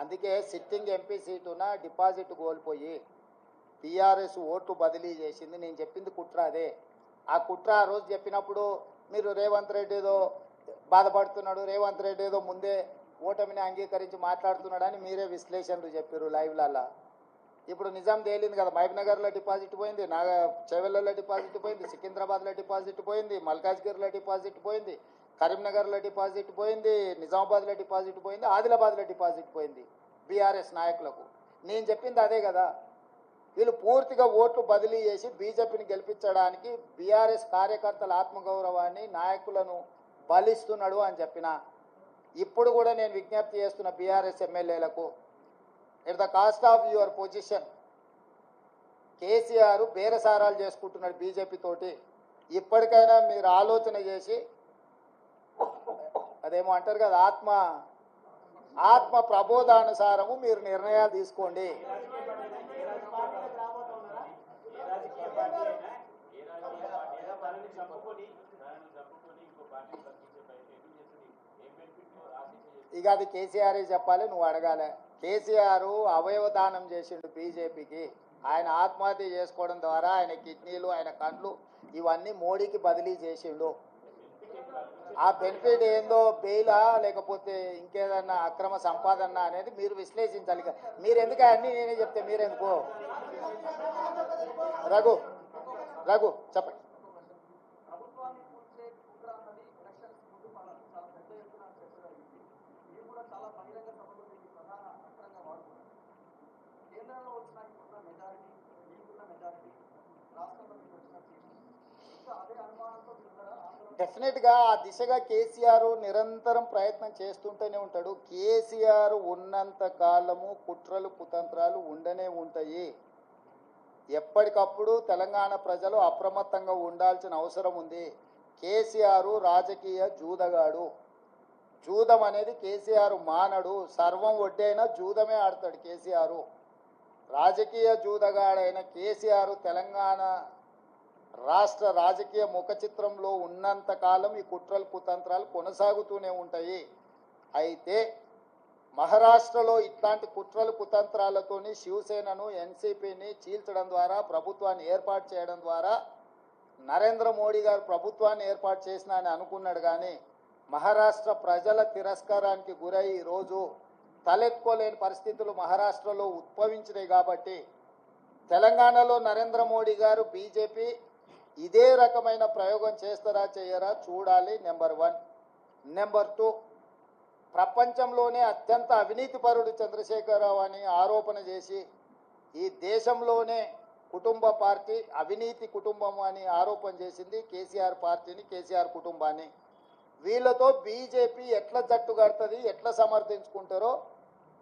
Speaker 1: అందుకే సిట్టింగ్ ఎంపీ సీటున డిపాజిట్ కోల్పోయి టీఆర్ఎస్ ఓట్లు బదిలీ చేసింది. నేను చెప్పింది కుట్ర అదే. ఆ కుట్ర ఆ రోజు చెప్పినప్పుడు మీరు రేవంత్ రెడ్డి ఏదో బాధపడుతున్నాడు, రేవంత్ రెడ్డి ఏదో ముందే ఓటమిని అంగీకరించి మాట్లాడుతున్నాడని మీరే విశ్లేషణలు చెప్పారు లైవ్లల్లా. ఇప్పుడు నిజాం తేలింది కదా, మహబూబ్నగర్లో డిపాజిట్ పోయింది, చేవెళ్ళలో డిపాజిట్ పోయింది, సికింద్రాబాద్లో డిపాజిట్ పోయింది, మల్కాజ్గిరిలో డిపాజిట్ పోయింది, కరీంనగర్లో డిపాజిట్ పోయింది, నిజామాబాద్లో డిపాజిట్ పోయింది, ఆదిలాబాద్లో డిపాజిట్ పోయింది బీఆర్ఎస్ నాయకులకు. నేను చెప్పింది అదే కదా. వీళ్ళు పూర్తిగా ఓట్లు బదిలీ చేసి బీజేపీని గెలిపించడానికి బీఆర్ఎస్ కార్యకర్తల ఆత్మగౌరవాన్ని, నాయకులను బలిస్తున్నాడు అని చెప్పిన. ఇప్పుడు కూడా నేను విజ్ఞప్తి చేస్తున్న బీఆర్ఎస్ ఎమ్మెల్యేలకు, at the cost of your position KCR బేరసారాలు చేసుకుంటున్నాడు బీజేపీ తోటి. ఇప్పటికైనా మీరు ఆలోచన చేసి, అదేమో అంటారు కదా, ఆత్మ ప్రబోధానుసారము మీరు నిర్ణయాలు తీసుకోండి. ఇక అది కేసీఆరే చెప్పాలి, నువ్వు అడగాలి. కేసీఆర్ అవయవదానం చేసిండు బీజేపీకి. ఆయన ఆత్మహత్య చేసుకోవడం ద్వారా ఆయన కిడ్నీలు, ఆయన కండ్లు ఇవన్నీ మోడీకి బదిలీ చేసిండు. ఆ బెనిఫిట్ ఏందో బెయిలా లేకపోతే ఇంకేదన్నా అక్రమ సంపాదన అనేది మీరు విశ్లేషించాలి. మీరు ఎందుకు అన్నీ నేనే చెప్తే మీరెందుకు? రఘు చెప్పండి. డెఫినెట్గా ఆ దిశగా కేసీఆర్ నిరంతరం ప్రయత్నం చేస్తుంటూనే ఉంటాడు. కేసీఆర్ ఉన్నంత కాలము కుట్రలు కుతంత్రాలు ఉండనే ఉంటాయి. ఎప్పటికప్పుడు తెలంగాణ ప్రజలు అప్రమత్తంగా ఉండాల్సిన అవసరం ఉంది. కేసీఆర్ రాజకీయ జూదగాడు. జూదం అనేది కేసీఆర్ మానడు. సర్వం ఒడ్డైనా జూదమే ఆడతాడు కేసీఆర్. రాజకీయ జూదగాడైన కేసీఆర్ తెలంగాణ రాష్ట్ర రాజకీయ ముఖ చిత్రంలో ఉన్నంతకాలం ఈ కుట్రలు కుతంత్రాలు కొనసాగుతూనే ఉంటాయి. అయితే మహారాష్ట్రలో ఇట్లాంటి కుట్రలు కుతంత్రాలతోని శివసేనను ఎన్సీపీని చీల్చడం ద్వారా ప్రభుత్వాన్ని ఏర్పాటు చేయడం ద్వారా నరేంద్ర మోడీ గారు ప్రభుత్వాన్ని ఏర్పాటు చేసిన అని అనుకున్నాడు. కానీ మహారాష్ట్ర ప్రజల తిరస్కారానికి గురై ఈరోజు తలెత్తుకోలేని పరిస్థితులు మహారాష్ట్రలో ఉద్భవించినాయి. కాబట్టి తెలంగాణలో నరేంద్ర మోడీ గారు బీజేపీ ఇదే రకమైన ప్రయోగం చేస్తారా చేయరా చూడాలి. నెంబర్ 1. నెంబర్ 2, ప్రపంచంలోనే అత్యంత అవినీతిపరుడు చంద్రశేఖరరావు అని ఆరోపణ చేసి ఈ దేశంలోనే కుటుంబ పార్టీ అవినీతి కుటుంబం అని ఆరోపణ చేసింది కేసీఆర్ పార్టీని, కేసీఆర్ కుటుంబాన్ని. వీళ్ళతో బీజేపీ ఎట్లా జట్టు కడుతుంది, ఎట్లా సమర్థించుకుంటారో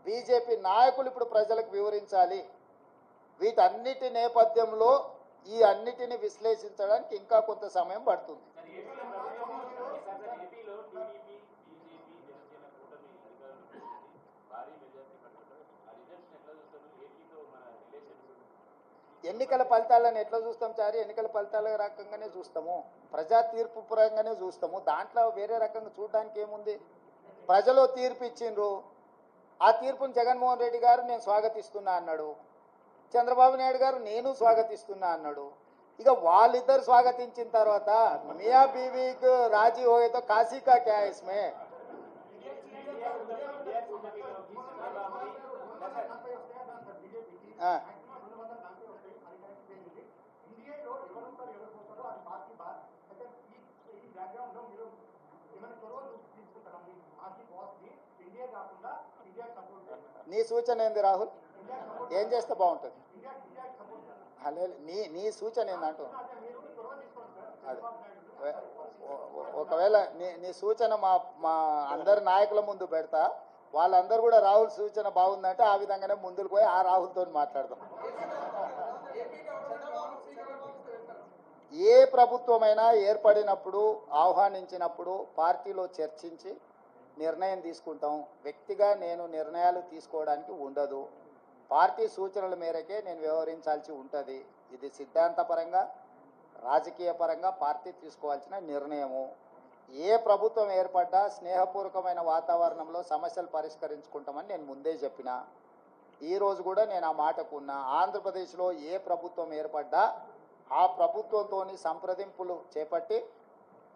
Speaker 1: బీజేపీ నాయకులు ఇప్పుడు ప్రజలకు వివరించాలి. వీటన్నిటి నేపథ్యంలో ఈ అన్నిటిని విశ్లేషించడానికి ఇంకా కొంత సమయం పడుతుంది. ఎన్నికల ఫలితాలను ఎట్లా చూస్తాం చారి? ఎన్నికల ఫలితాల రకంగానే చూస్తాము, ప్రజా తీర్పు పరంగానే చూస్తాము. దాంట్లో వేరే రకంగా చూడడానికి ఏముంది? ప్రజలు తీర్పు ఇచ్చిండ్రు. ఆ తీర్పును జగన్మోహన్ రెడ్డి గారు నేను స్వాగతిస్తున్నా అన్నాడు. చంద్రబాబు నాయుడు గారు నేను స్వాగతిస్తున్నా అన్నాడు. ఇక వాళ్ళిద్దరు స్వాగతించిన తర్వాత మియా బీవీకి రాజీ హోయేతో కాశీ కా క్యా ఇస్మే? నీ సూచన ఏంది రాహుల్? ఏం చేస్తే బాగుంటుంది? నీ సూచన ఏందంటూ అది ఒకవేళ నీ సూచన మా అందరి నాయకుల ముందు పెడతా. వాళ్ళందరూ కూడా రాహుల్ సూచన బాగుందంటే ఆ విధంగానే ముందుకు పోయి ఆ రాహుల్తో మాట్లాడదాం. ఏ ప్రభుత్వమైనా ఏర్పడినప్పుడు ఆహ్వానించినప్పుడు పార్టీలో చర్చించి నిర్ణయం తీసుకుంటాం. వ్యక్తిగా నేను నిర్ణయాలు తీసుకోవడానికి ఉండదు. పార్టీ సూచనల మేరకే నేను వ్యవహరించాల్సి ఉంటుంది. ఇది సిద్ధాంతపరంగా రాజకీయ పరంగా పార్టీ తీసుకోవాల్సిన నిర్ణయము. ఏ ప్రభుత్వం ఏర్పడ్డా స్నేహపూర్వకమైన వాతావరణంలో సమస్యలు పరిష్కరించుకుంటామని నేను ముందే చెప్పిన. ఈరోజు కూడా నేను ఆ మాటకు ఉన్నా. ఆంధ్రప్రదేశ్లో ఏ ప్రభుత్వం ఏర్పడ్డా ఆ ప్రభుత్వంతో సంప్రదింపులు చేపట్టి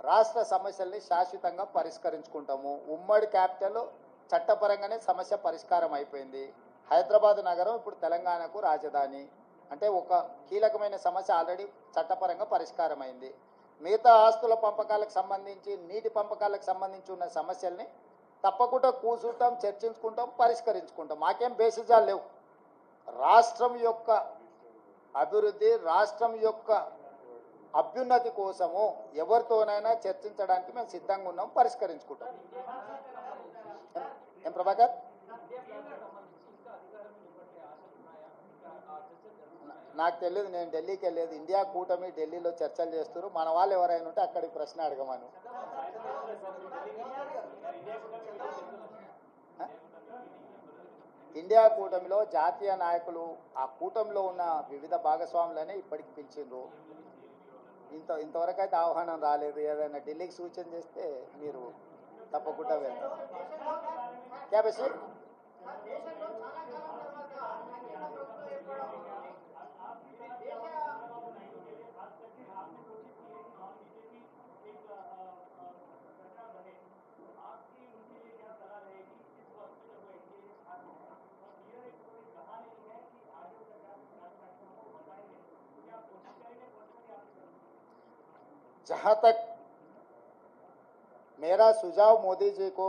Speaker 1: రాష్ట్ర సమస్యల్ని శాశ్వతంగా పరిష్కరించుకుంటాము. ఉమ్మడి క్యాపిటల్ చట్టపరంగానే సమస్య పరిష్కారం అయిపోయింది. హైదరాబాద్ నగరం ఇప్పుడు తెలంగాణకు రాజధాని. అంటే ఒక కీలకమైన సమస్య ఆల్రెడీ చట్టపరంగా పరిష్కారం అయింది. మిగతా ఆస్తుల పంపకాలకు సంబంధించి నీటి పంపకాలకు సంబంధించి ఉన్న సమస్యల్ని తప్పకుండా కూర్చుంటాం, చర్చించుకుంటాం, పరిష్కరించుకుంటాం. మాకేం బేసిజాలు లేవు. రాష్ట్రం యొక్క అభివృద్ధి, రాష్ట్రం యొక్క అభ్యున్నతి కోసము ఎవరితోనైనా చర్చించడానికి మేము సిద్ధంగా ఉన్నాం, పరిష్కరించుకుంటాం. ఏం ప్రభాకర్? నాకు తెలియదు, నేను ఢిల్లీకి వెళ్ళలేదు. ఇండియా కూటమి ఢిల్లీలో చర్చలు చేస్తారు. మన వాళ్ళు ఎవరైనా ఉంటే అక్కడికి ప్రశ్న అడగమను. ఇండియా కూటమిలో జాతీయ నాయకులు ఆ కూటమిలో ఉన్న వివిధ భాగస్వాములనే ఇప్పటికి పిలిచిండ్రు. ఇంతవరకు అయితే ఆహ్వానం రాలేదు. ఏదైనా ఢిల్లీకి సూచన చేస్తే మీరు తప్పకుండా వెళ్తారు. క్యాబేసి जहाँ तक मेरा सुझाव मोदी जी को,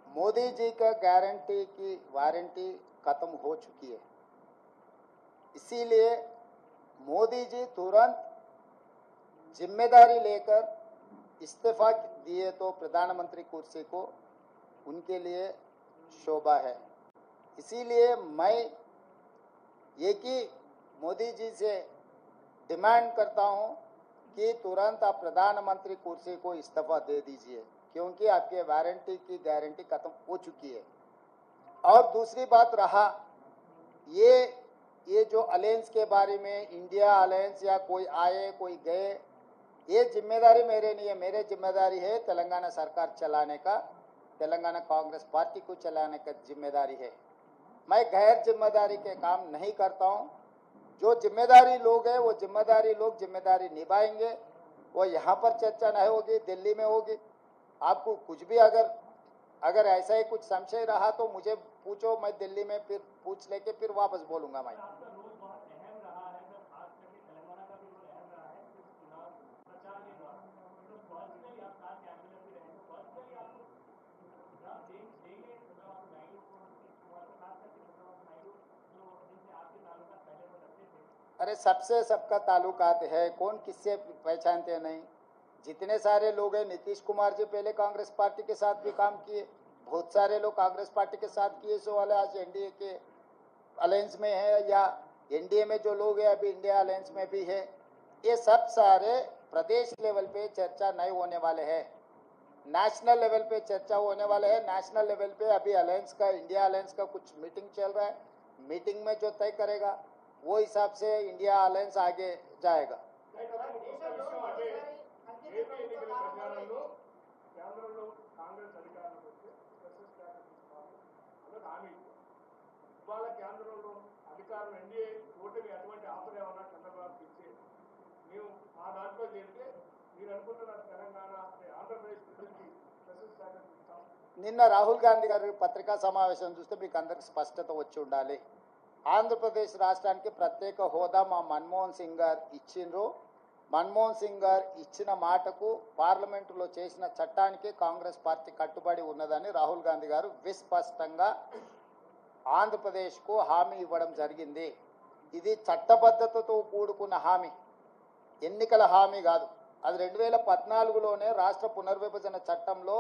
Speaker 1: मोदी जी का गारंटी की वारंटी खत्म हो चुकी है. इसीलिए मोदी जी तुरंत जिम्मेदारी लेकर इस्तीफा दिए तो प्रधानमंत्री कुर्सी को उनके लिए शोभा है. इसीलिए मैं एक ही मोदी जी से डिमांड करता हूं कि तुरंत आप प्रधानमंत्री कुर्सी को इस्तीफा दे दीजिए, क्योंकि आपकी वारंटी की गारंटी खत्म हो चुकी है। और दूसरी बात रहा ये जो अलायंस के बारे में, इंडिया अलायंस या कोई आए कोई गए, ये जिम्मेदारी मेरे नहीं है। मेरे जिम्मेदारी है तेलंगाना सरकार चलाने का, तेलंगाना कांग्रेस पार्टी को चलाने का जिम्मेदारी है। मैं गैर जिम्मेदारी के काम नहीं करता हूं। जो जिम्मेदारी लोग हैं वो जिम्मेदारी लोग जिम्मेदारी निभाएंगे। वो यहाँ पर चर्चा नहीं होगी, दिल्ली में होगी। आपको कुछ भी अगर ऐसा ही कुछ संशय रहा तो मुझे पूछो, मैं दिल्ली में फिर पूछ लेके फिर वापस बोलूंगा। मैं
Speaker 2: आपका रोल बहुत अहम रहा है, जब खास करके तेलंगाना का भी रोल अहम रहा है इस चुनाव प्रचार के दौरान। तो पर्सनली आप साथ कैबिनेट में रहे, तो पर्सनली आपको देंगे चंद्रबाबू नायडू को, नीतीश कुमार को, खास करके चंद्रबाबू नायडू जो जिनसे आपके ताल्लुकात पहले वो रखते थे।
Speaker 1: अरे सबसे सबका ताल्लुकात है, कौन किससे पहचानते नहीं। जितने सारे लोग हैं, नीतीश कुमार जी पहले कांग्रेस पार्टी के साथ भी काम किए, बहुत सारे लोग कांग्रेस पार्टी के साथ किए, सो वाले आज एनडीए के अलायंस में है, या एनडीए में जो लोग हैं अभी इंडिया अलायंस में भी है। ये सब सारे प्रदेश लेवल पे चर्चा नहीं होने वाले हैं, नेशनल लेवल पे चर्चा होने वाले हैं। नेशनल लेवल पे अभी अलायंस का, इंडिया अलायंस का कुछ मीटिंग चल रहा है। मीटिंग में जो तय करेगा वो हिसाब से इंडिया अलायंस आगे जाएगा।
Speaker 2: ఏపీ ఎన్నికల ప్రచారంలో కేంద్రంలో కాంగ్రెస్ అధికారంలోకి వస్తే స్పెషల్ స్టేటస్ ఇస్తాము అన్నది హామీ ఇచ్చారు. ఇవాళ కేంద్రంలో అధికారం ఎన్డీఏ కూటమి అటువంటి ఆఫర్ ఏమన్నా చంద్రబాబుకి ఇచ్చి మేము ఆ దాంట్లో చేరితే మీరు అనుకుంటున్న తెలంగాణ ఆంధ్రప్రదేశ్ ప్రజలకి స్పెషల్ స్టేటస్ ఇస్తాం.
Speaker 1: నిన్న రాహుల్ గాంధీ గారి పత్రికా సమావేశం చూస్తే మీకు అందరికి స్పష్టత వచ్చి ఉండాలి. ఆంధ్రప్రదేశ్ రాష్ట్రానికి ప్రత్యేక హోదా మా మన్మోహన్ సింగ్ గారు ఇచ్చిండ్రు. మన్మోహన్ సింగ్ గారు ఇచ్చిన మాటకు, పార్లమెంటులో చేసిన చట్టానికి కాంగ్రెస్ పార్టీ కట్టుబడి ఉన్నదని రాహుల్ గాంధీ గారు విస్పష్టంగా ఆంధ్రప్రదేశ్కు హామీ ఇవ్వడం జరిగింది. ఇది చట్టబద్ధతతో కూడుకున్న హామీ, ఎన్నికల హామీ కాదు. అది 2014లోనే రాష్ట్ర పునర్విభజన చట్టంలో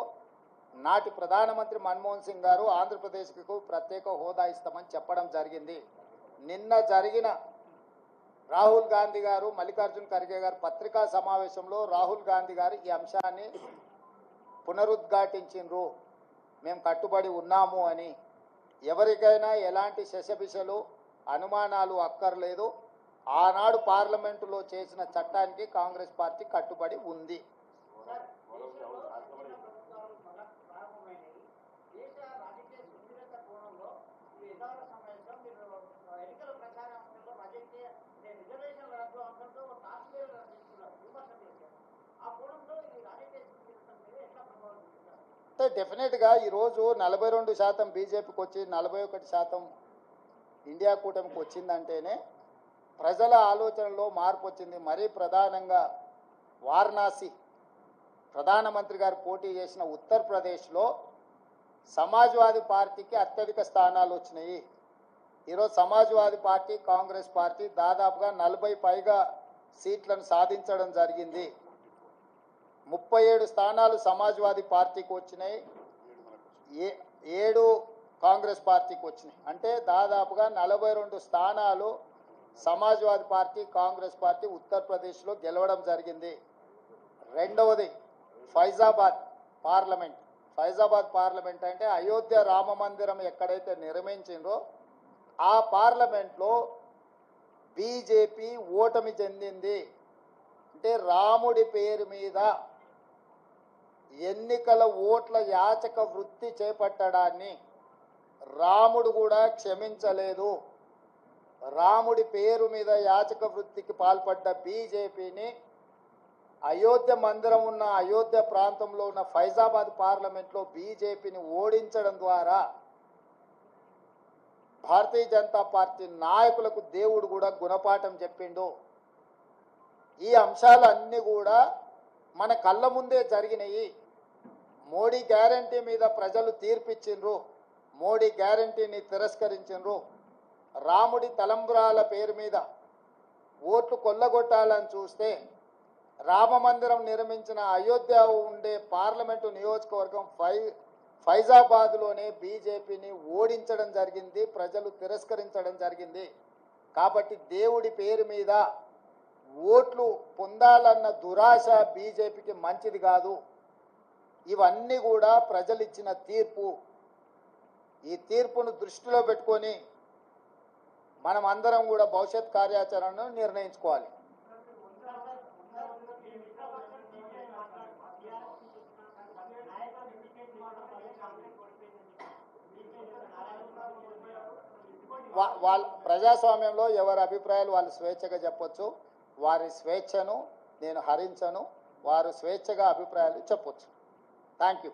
Speaker 1: నాటి ప్రధానమంత్రి మన్మోహన్ సింగ్ గారు ఆంధ్రప్రదేశ్కు ప్రత్యేక హోదా ఇస్తామని చెప్పడం జరిగింది. నిన్న జరిగిన రాహుల్ గాంధీ గారు, మల్లికార్జున్ ఖర్గే గారు పత్రికా సమావేశంలో రాహుల్ గాంధీ గారు ఈ అంశాన్ని పునరుద్ఘాటించిండ్రు. మేము కట్టుబడి ఉన్నాము అని. ఎవరికైనా ఎలాంటి శశబిషలు, అనుమానాలు అక్కర్లేదు. ఆనాడు పార్లమెంటులో చేసిన చట్టానికి కాంగ్రెస్ పార్టీ కట్టుబడి ఉంది. డెఫినెట్గా ఈరోజు 42% బీజేపీకి వచ్చి 41% ఇండియా కూటమికి వచ్చిందంటేనే ప్రజల ఆలోచనలో మార్పు వచ్చింది. మరీ ప్రధానంగా వారణాసి, ప్రధానమంత్రి గారు పోటీ చేసిన ఉత్తరప్రదేశ్లో సమాజ్వాదీ పార్టీకి అత్యధిక స్థానాలు వచ్చినాయి. ఈరోజు సమాజ్వాదీ పార్టీ, కాంగ్రెస్ పార్టీ దాదాపుగా 40 పైగా సీట్లను సాధించడం జరిగింది. 37 స్థానాలు సమాజ్వాదీ పార్టీకి వచ్చినాయి, 7 కాంగ్రెస్ పార్టీకి వచ్చినాయి. అంటే దాదాపుగా 42 స్థానాలు సమాజ్వాదీ పార్టీ, కాంగ్రెస్ పార్టీ ఉత్తరప్రదేశ్లో గెలవడం జరిగింది. రెండవది ఫైజాబాద్ పార్లమెంట్. ఫైజాబాద్ పార్లమెంట్ అంటే అయోధ్య రామ మందిరం ఎక్కడైతే నిర్మించిందో ఆ పార్లమెంట్లో బీజేపీ ఓటమి చెందింది. అంటే రాముడి పేరు మీద ఎన్నికల ఓట్ల యాచక వృత్తి చేపట్టడాన్ని రాముడు కూడా క్షమించలేదు. రాముడి పేరు మీద యాచక వృత్తికి పాల్పడ్డ బీజేపీని అయోధ్య మందిరం ఉన్న అయోధ్య ప్రాంతంలో ఉన్న ఫైజాబాద్ పార్లమెంట్లో బీజేపీని ఓడించడం ద్వారా భారతీయ జనతా పార్టీ నాయకులకు దేవుడు కూడా గుణపాఠం చెప్పిండు. ఈ అంశాలన్నీ కూడా మన కళ్ళ ముందే జరిగినాయి. మోడీ గ్యారంటీ మీద ప్రజలు తీర్పిచ్చిండ్రు, మోడీ గ్యారంటీని తిరస్కరించిండ్రు. రాముడి తలంబ్రాల పేరు మీద ఓట్లు కొల్లగొట్టాలని చూస్తే రామ మందిరం నిర్మించిన అయోధ్య ఉండే పార్లమెంటు నియోజకవర్గం ఫైజాబాద్లోనే బీజేపీని ఓడించడం జరిగింది, ప్రజలు తిరస్కరించడం జరిగింది. కాబట్టి దేవుడి పేరు మీద ఓట్లు పొందాలన్న దురాశ బీజేపీకి మంచిది కాదు. ఇవన్నీ కూడా ప్రజలు ఇచ్చిన తీర్పు. ఈ తీర్పును దృష్టిలో పెట్టుకొని మనం అందరం కూడా భవిష్యత్ కార్యాచరణను నిర్ణయించుకోవాలి. వాళ్ళ ప్రజాస్వామ్యంలో ఎవరి అభిప్రాయాలు వాళ్ళు స్వేచ్ఛగా చెప్పొచ్చు. వారి స్వేచ్ఛను నేను హరించను. వారు స్వేచ్ఛగా అభిప్రాయాలు చెప్పొచ్చు. Thank you.